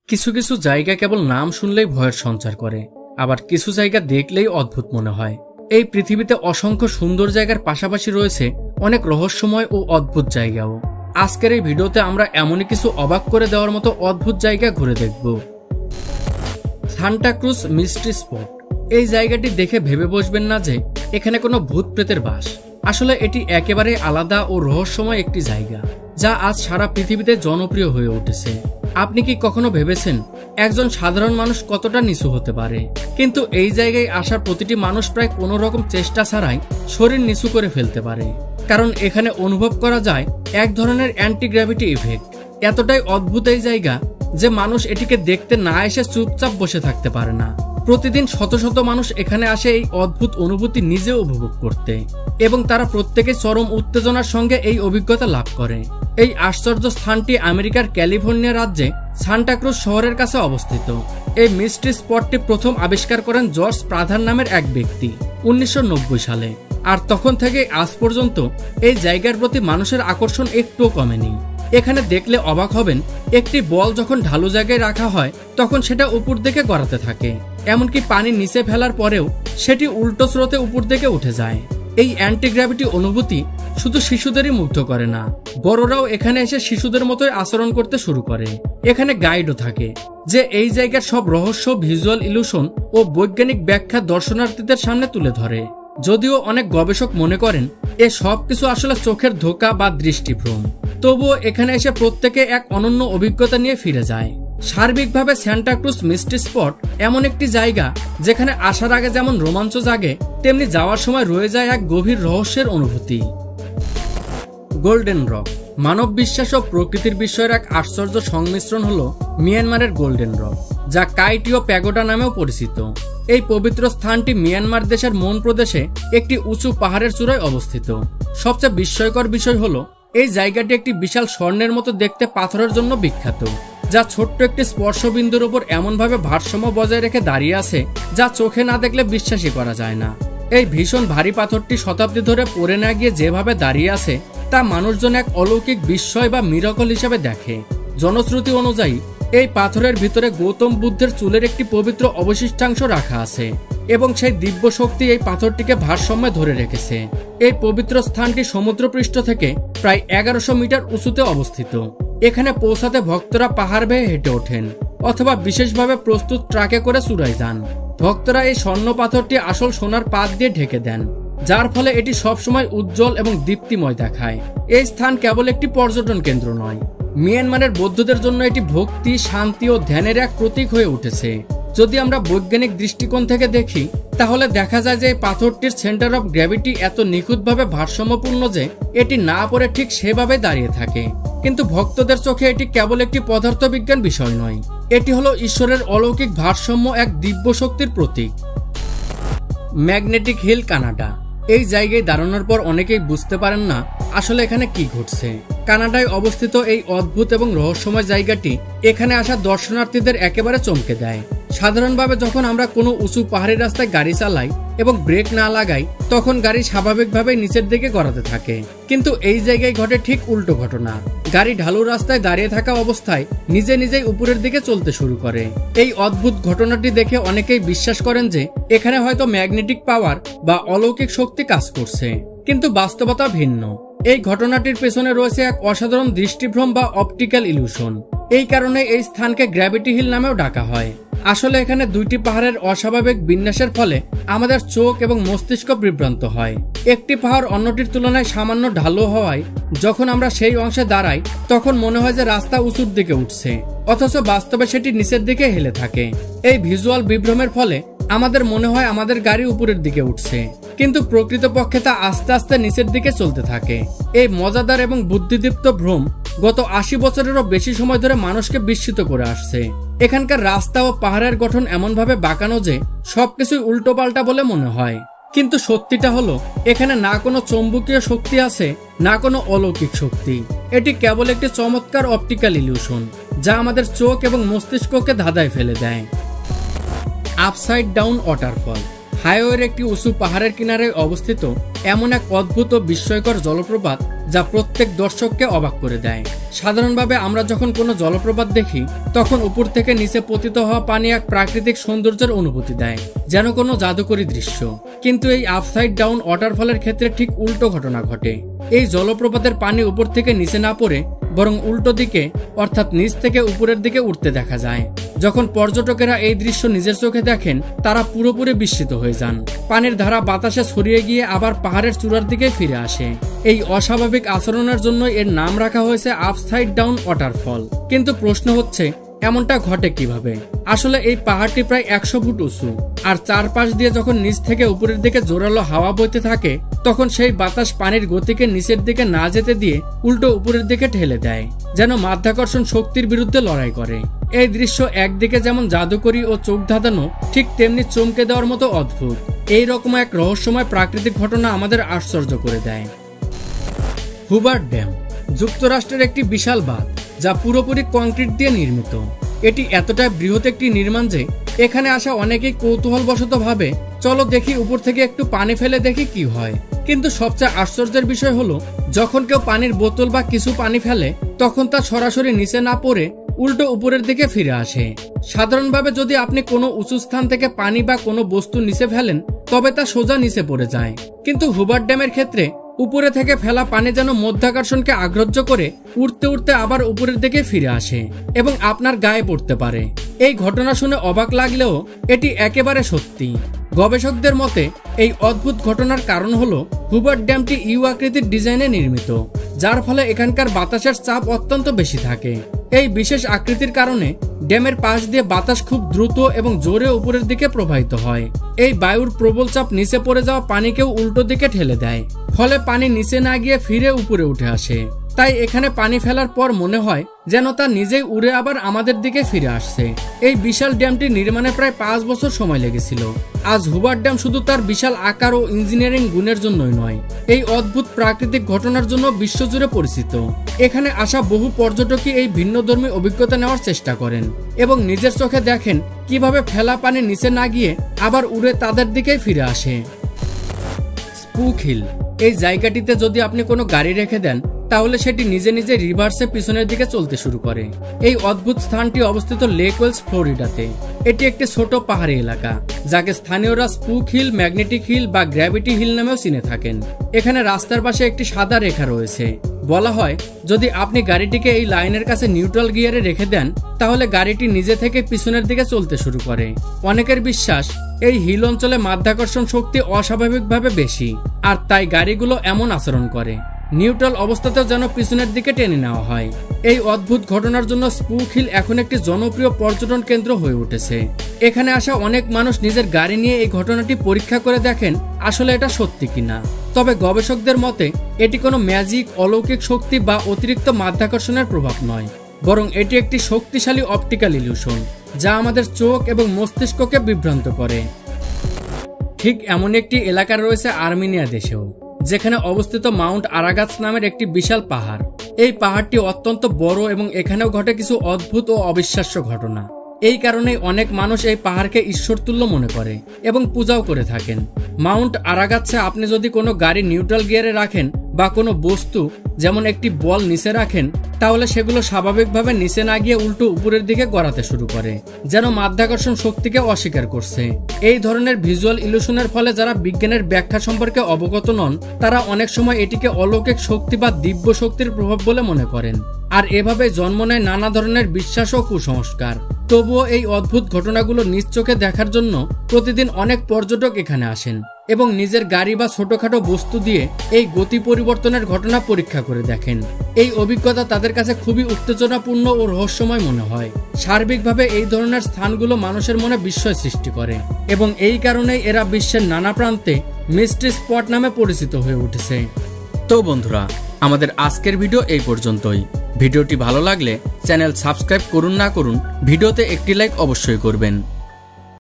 কিছু কিছু জায়গা কেবল নাম শুনলেই ভয়ের সঞ্চার করে, আবার কিছু জায়গা দেখলেই অদ্ভুত মনে হয়। এই পৃথিবীতে অসংখ্য সুন্দর জায়গার পাশাপাশি রয়েছে অনেক রহস্যময় ও অদ্ভুত জায়গাও। আজকের এই ভিডিওতে আমরা এমনই কিছু অবাক করে দেওয়ার মতো অদ্ভুত জায়গা ঘুরে দেখব। Santa Cruz mystery spot. এই জায়গাটি দেখে ভেবে বসবেন না যে এখানে কোনো ভূত প্রেতের বাস। আসলে এটি একেবারে আলাদা ও রহস্যময় একটি জায়গা, যা আজ সারা পৃথিবীতে জনপ্রিয় হয়ে উঠেছে। আপনি কি কখনো ভেবেছেন একজন সাধারণ মানুষ কতটা নিচু হতে পারে? কিন্তু এই জায়গায় আসার প্রতিটি মানুষ প্রায় কোনো রকম চেষ্টা ছাড়াই শরীর নিচু করে ফেলতে পারে, কারণ এখানে অনুভব করা যায় এক ধরনের অ্যান্টি গ্র্যাভিটি ইফেক্ট। এতটাই অদ্ভুত এই জায়গা যে মানুষ এটিকে দেখতে না এসে চুপচাপ বসে থাকতে পারে না। প্রতিদিন শত শত মানুষ এখানে আসে এই অদ্ভুত অনুভূতি নিজে উপভোগ করতে, এবং তারা প্রত্যেকে চরম উত্তেজনার সঙ্গে এই অভিজ্ঞতা লাভ করে। এই আশ্চর্য স্থানটি আমেরিকার ক্যালিফোর্নিয়া রাজ্যে সান্টা ক্রুজ শহরের কাছে অবস্থিত। এই মিস্ট্রি স্পটটি প্রথম আবিষ্কার করেন জর্জ প্রাধান নামের এক ব্যক্তি 1990 সালে, আর তখন থেকে আজ পর্যন্ত এই জায়গার প্রতি মানুষের আকর্ষণ একটুও কমেনি। এখানে দেখলে অবাক হবেন, একটি বল যখন ঢালু জায়গায় রাখা হয় তখন সেটা উপর দিকে গড়াতে থাকে, এমনকি পানি নিচে ফেলার পরেও সেটি উল্টো স্রোতে উপর দিকে উঠে যায়। এই অ্যান্টি গ্র্যাভিটি অনুভূতি শুধু শিশুদেরই মুগ্ধ করে না, বড়রাও এখানে এসে শিশুদের মতোই আচরণ করতে শুরু করে। এখানে গাইডও থাকে যে এই জায়গার সব রহস্য, ভিজুয়াল ইলুশন ও বৈজ্ঞানিক ব্যাখ্যা দর্শনার্থীদের সামনে তুলে ধরে। যদিও অনেক গবেষক মনে করেন এ সব কিছু আসলে চোখের ধোঁকা বা দৃষ্টিভ্রম, তবুও এখানে এসে প্রত্যেকে এক অনন্য অভিজ্ঞতা নিয়ে ফিরে যায়। সার্বিকভাবে সান্টা ক্রুজ মিস্ট্রি স্পট এমন একটি জায়গা যেখানে আসার আগে যেমন রোমাঞ্চ জাগে, তেমনি যাওয়ার সময় রয়ে যায় এক গভীর রহস্যের অনুভূতি। Golden rock. মানব বিশ্বাস ও প্রকৃতির বিষয়ের এক আশ্চর্য সংমিশ্রণ হল মিয়ানমারের গোল্ডেন রক, যা কাইটিও প্যাগোডা নামেও পরিচিত। এই পবিত্র স্থানটি মিয়ানমার দেশের মন প্রদেশে একটি উঁচু পাহাড়ের চূড়ায় অবস্থিত। সবচেয়ে বিস্ময়কর বিষয় হলো এই জায়গাটি একটি বিশাল স্বর্ণের মতো দেখতে পাথরের জন্য বিখ্যাত, যা ছোট্ট একটি স্পর্শবিন্দুর উপর এমনভাবে ভারসাম্য বজায় রেখে দাঁড়িয়ে আছে যা চোখে না দেখলে বিশ্বাসই করা যায় না। এই ভীষণ ভারী পাথরটি শতাব্দী ধরে পড়ে না গিয়ে যেভাবে দাঁড়িয়ে আছে তা মানুষজন এক অলৌকিক বিস্ময় বা মিরাকল হিসেবে দেখে। জনশ্রুতি অনুযায়ী এই পাথরের ভিতরে গৌতম বুদ্ধের চুলের একটি পবিত্র অবশিষ্টাংশ রাখা আছে, এবং সেই দিব্য শক্তি এই পাথরটিকে ভারসাম্যে ধরে রেখেছে। এই পবিত্র স্থানটি সমুদ্রপৃষ্ঠ থেকে প্রায় 1100 মিটার উঁচুতে অবস্থিত। এখানে পৌঁছাতে ভক্তরা পাহাড় বেয়ে হেঁটে ওঠেন অথবা বিশেষভাবে প্রস্তুত ট্রাকে করে চূড়ায় যান। ভক্তরা এই স্বর্ণ পাথরটি আসল সোনার পাত দিয়ে ঢেকে দেন, যার ফলে এটি সবসময় উজ্জ্বল এবং দীপ্তিময় দেখায়। এই স্থান কেবল একটি পর্যটন কেন্দ্র নয়, মিয়ানমারের বৌদ্ধদের জন্য এটি ভক্তি, শান্তি ও ধ্যানের এক প্রতীক হয়ে উঠেছে। যদি আমরা বৈজ্ঞানিক দৃষ্টিকোণ থেকে দেখি তাহলে দেখা যায় যে এই পাথরটির সেন্টার অফ গ্র্যাভিটি এত নিখুঁতভাবে ভারসাম্যপূর্ণ যে এটি না পড়ে ঠিক সেভাবে দাঁড়িয়ে থাকে। কিন্তু ভক্তদের চোখে এটি কেবল একটি পদার্থবিজ্ঞান বিষয় নয়, এটি হলো ঈশ্বরের অলৌকিক ভারসাম্য, এক দিব্য শক্তির প্রতীক। Magnetic hill, Canada. এই জায়গায় দাঁড়ানোর পর অনেকেই বুঝতে পারেন না আসলে এখানে কি ঘটছে। কানাডায় অবস্থিত এই অদ্ভুত এবং রহস্যময় জায়গাটি এখানে আসা দর্শনার্থীদের একেবারে চমকে দেয়। সাধারণভাবে যখন আমরা কোনো উঁচু পাহাড়ি রাস্তায় গাড়ি চালাই এবং ব্রেক না লাগাই তখন গাড়ি স্বাভাবিকভাবে নিচের দিকে গড়াতে থাকে, কিন্তু এই জায়গায় ঘটে ঠিক উল্টো ঘটনা। গাড়ি ঢালু রাস্তায় দাঁড়িয়ে থাকা অবস্থায় নিজে নিজেই উপরের দিকে চলতে শুরু করে। এই অদ্ভুত ঘটনাটি দেখে অনেকেই বিশ্বাস করেন যে এখানে হয়তো ম্যাগনেটিক পাওয়ার বা অলৌকিক শক্তি কাজ করছে, কিন্তু বাস্তবতা ভিন্ন। এই ঘটনাটির পেছনে রয়েছে এক অসাধারণ দৃষ্টিভ্রম বা অপটিক্যাল ইলুশন। এই কারণে এই স্থানকে গ্র্যাভিটি হিল নামেও ডাকা হয়। আসলে এখানে দুইটি পাহাড়ের অস্বাভাবিক বিন্যাসের ফলে আমাদের চোখ এবং মস্তিষ্ক বিভ্রান্ত হয়। একটি পাহাড় অন্যটির তুলনায় সামান্য ঢালু হওয়ায় যখন আমরা সেই অংশে দাঁড়াই তখন মনে হয় যে রাস্তা উঁচুর দিকে উঠছে, অথচ বাস্তবে সেটি নিচের দিকে হেলে থাকে। এই ভিজুয়াল বিভ্রমের ফলে আমাদের মনে হয় আমাদের গাড়ি উপরের দিকে উঠছে, কিন্তু প্রকৃতপক্ষে তা আস্তে আস্তে নিচের দিকে চলতে থাকে। এই মজাদার এবং বুদ্ধিদীপ্ত ভ্রম গত 80 বছরেরও বেশি সময় ধরে মানুষকে বিস্মিত করে আসছে। এখানকার রাস্তা ও পাহাড়ের গঠন এমনভাবে বাঁকানো যে সবকিছুই উল্টোপাল্টা বলে মনে হয়, কিন্তু সত্যিটা হলো এখানে না কোনো চৌম্বকীয় শক্তি আছে, না কোনো অলৌকিক শক্তি। এটি কেবল একটি চমৎকার অপটিক্যাল ইলিউশন যা আমাদের চোখ এবং মস্তিষ্ককে ধাঁধায় ফেলে দেয়। Upside down waterfall. হাইওয়ের একটি উঁচু পাহাড়ের কিনারে অবস্থিত এমন এক অদ্ভুত ও বিস্ময়কর জলপ্রপাত যা প্রত্যেক দর্শককে অবাক করে দেয়। সাধারণভাবে আমরা যখন কোনো জলপ্রপাত দেখি তখন উপর থেকে নিচে পতিত হওয়া পানি এক প্রাকৃতিক সৌন্দর্যের অনুভূতি দেয়, যেন কোনো জাদুকরী দৃশ্য। কিন্তু এই আপসাইড ডাউন ওয়াটারফলের ক্ষেত্রে ঠিক উল্টো ঘটনা ঘটে। এই জলপ্রপাতের পানি উপর থেকে নিচে না পড়ে বরং উল্টো দিকে অর্থাৎ নিচ থেকে উপরের দিকে উঠতে দেখা যায়। যখন পর্যটকেরা এই দৃশ্য নিজের চোখে দেখেন তারা পুরোপুরি বিস্মিত হয়ে যান। পানির ধারা বাতাসে ছড়িয়ে গিয়ে আবার পাহাড়ের চূড়ার দিকে ফিরে আসে। এই অস্বাভাবিক আচরণের জন্য এর নাম রাখা হয়েছে আপসাইড ডাউন ওয়াটারফল। কিন্তু প্রশ্ন হচ্ছে, এমনটা ঘটে কিভাবে? আসলে এই পাহাড়টি প্রায় 100 ফুট উঁচু, আর চারপাশ দিয়ে যখন নিচ থেকে উপরের দিকে জোরালো হাওয়া বইতে থাকে তখন সেই বাতাস পানির গতিকে নিচের দিকে না যেতে দিয়ে উল্টো উপরের দিকে ঠেলে দেয়, যেন মাধ্যাকর্ষণ শক্তির বিরুদ্ধে লড়াই করে। এই দৃশ্য একদিকে যেমন জাদুকরী ও চোখ ধাঁধানো, ঠিক তেমনি চমকে দেওয়ার মতো অদ্ভুত। এইরকম এক রহস্যময় প্রাকৃতিক ঘটনা আমাদের আশ্চর্য করে দেয়। হুবার্ট ড্যাম যুক্তরাষ্ট্রের একটি বিশাল বাঁধ, যা পুরোপুরি কংক্রিট দিয়ে নির্মিত। এটি এতটাই বৃহৎ একটি নির্মাণ যে এখানে আসা অনেকেই কৌতূহলবশত ভাবে, চলো দেখি উপর থেকে একটু পানি ফেলে দেখি কি হয়। কিন্তু সবচেয়ে আশ্চর্যের বিষয় হলো, যখন কেউ পানির বোতল বা কিছু পানি ফেলে তখন তা সরাসরি নিচে না পড়ে উল্টো উপরের দিকে ফিরে আসে। সাধারণভাবে যদি আপনি কোনো উঁচু স্থান থেকে পানি বা কোনো বস্তু নিচে ফেলেন তবে তা সোজা নিচে পড়ে যায়, কিন্তু হুবার্ট ড্যামের ক্ষেত্রে উপরে থেকে ফেলা পানি যেন মধ্যাকর্ষণকে আগ্রাহ্য করে উঠতে উঠতে আবার উপরের দিকে ফিরে আসে এবং আপনার গায়ে পড়তে পারে। এই ঘটনা শুনে অবাক লাগলেও এটি একেবারে সত্যি। গবেষকদের মতে এই অদ্ভুত ঘটনার কারণ হলো হুবার্ট ড্যামটি ইউ আকৃতির ডিজাইনে নির্মিত, যার ফলে এখানকার বাতাসের চাপ অত্যন্ত বেশি থাকে। এই বিশেষ আকৃতির কারণে ড্যামের পাশ দিয়ে বাতাস খুব দ্রুত এবং জোরে উপরের দিকে প্রবাহিত হয়। এই বায়ুর প্রবল চাপ নিচে পড়ে যাওয়া পানিকেও উল্টো দিকে ঠেলে দেয়, ফলে পানি নিচে না গিয়ে ফিরে উপরে উঠে আসে। তাই এখানে পানি ফেলার পর মনে হয় যেন তা নিজেই উড়ে আবার আমাদের দিকে ফিরে আসছে। এই বিশাল ড্যামটি নির্মাণে প্রায় 5 বছর সময় লেগেছিল। আজ হুবার্ট ড্যাম শুধু তার বিশাল আকার ও ইঞ্জিনিয়ারিং গুণের জন্যই নয়, এই অদ্ভুত প্রাকৃতিক ঘটনার জন্য বিশ্বজুড়ে পরিচিত। এখানে আসা বহু পর্যটকই এই ভিন্নধর্মী অভিজ্ঞতা নেওয়ার চেষ্টা করেন এবং নিজের চোখে দেখেন কিভাবে ফেলা পানি নিচে না গিয়ে আবার উড়ে তাদের দিকেই ফিরে আসে। স্পুক হিল এই জায়গাটিতে যদি আপনি কোনো গাড়ি রেখে দেন তাহলে সেটি নিজে নিজে রিভার্সে পিছনের দিকে চলতে শুরু করে। এই অদ্ভুত স্থানটি অবস্থিত লেক ওয়েলস, ফ্লোরিডাতে। এটি একটি ছোট পাহাড়ি এলাকা, যাকে স্থানীয়রা স্পুক হিল, ম্যাগনেটিক হিল বা গ্র্যাভিটি হিল নামেও চিনে থাকেন। এখানে রাস্তার পাশে একটি সাদা রেখা রয়েছে। বলা হয় যদি আপনি গাড়িটিকে এই লাইনের কাছে নিউট্রাল গিয়ারে রেখে দেন তাহলে গাড়িটি নিজে থেকে পিছনের দিকে চলতে শুরু করে। অনেকের বিশ্বাস এই হিল অঞ্চলে মাধ্যাকর্ষণ শক্তি অস্বাভাবিকভাবে বেশি, আর তাই গাড়িগুলো এমন আচরণ করে। নিউট্রাল অবস্থাতেও যেন পিছনের দিকে টেনে নেওয়া হয়। এই অদ্ভুত ঘটনার জন্য স্পুক হিল এখন একটি জনপ্রিয় পর্যটন কেন্দ্র হয়ে উঠেছে। এখানে আসা অনেক মানুষ নিজের গাড়ি নিয়ে এই ঘটনাটি পরীক্ষা করে দেখেন আসলে এটা সত্যি কিনা। তবে গবেষকদের মতে এটি কোনো ম্যাজিক, অলৌকিক শক্তি বা অতিরিক্ত মাধ্যাকর্ষণের প্রভাব নয়, বরং এটি একটি শক্তিশালী অপটিক্যাল ইলিউশন যা আমাদের চোখ এবং মস্তিষ্ককে বিভ্রান্ত করে। ঠিক এমন একটি এলাকা রয়েছে আর্মেনিয়া দেশেও, যেখানে অবস্থিত মাউন্ট আরাগাস নামের একটি বিশাল পাহাড়। এই পাহাড়টি অত্যন্ত বড় এবং এখানেও ঘটে কিছু অদ্ভুত ও অবিশ্বাস্য ঘটনা। এই কারণেই অনেক মানুষ এই পাহাড়কে ঈশ্বরতুল্য মনে করে এবং পূজাও করে থাকেন। মাউন্ট আরাগাসে আপনি যদি কোনো গাড়ি নিউট্রাল গিয়ারে রাখেন বা কোনো বস্তু যেমন একটি বল নিচে রাখেন তাহলে সেগুলো স্বাভাবিকভাবে নিচে না গিয়ে উল্টো উপরের দিকে গড়াতে শুরু করে, যেন মাধ্যাকর্ষণ শক্তিকে অস্বীকার করছে। এই ধরনের ভিজুয়াল ইলুশনের ফলে যারা বিজ্ঞানের ব্যাখ্যা সম্পর্কে অবগত নন তারা অনেক সময় এটিকে অলৌকিক শক্তি বা দিব্য শক্তির প্রভাব বলে মনে করেন, আর এভাবে জন্ম নেয় নানা ধরনের বিশ্বাস ও কুসংস্কার। তবুও এই অদ্ভুত ঘটনাগুলো নিজ চোখে দেখার জন্য প্রতিদিন অনেক পর্যটক এখানে আসেন এবং নিজের গাড়ি বা ছোটখাটো বস্তু দিয়ে এই গতি পরিবর্তনের ঘটনা পরীক্ষা করে দেখেন। এই অভিজ্ঞতা তাদের কাছে খুবই উত্তেজনাপূর্ণ ও রহস্যময় মনে হয়। সার্বিকভাবে এই ধরনের স্থানগুলো মানুষের মনে বিস্ময় সৃষ্টি করে এবং এই কারণেই এরা বিশ্বের নানা প্রান্তে মিস্ট্রি স্পট নামে পরিচিত হয়ে উঠেছে। তো বন্ধুরা, আমাদের আজকের ভিডিও এই পর্যন্তই। ভিডিওটি ভালো লাগলে চ্যানেল সাবস্ক্রাইব করুন না করুন, ভিডিওতে একটি লাইক অবশ্যই করবেন।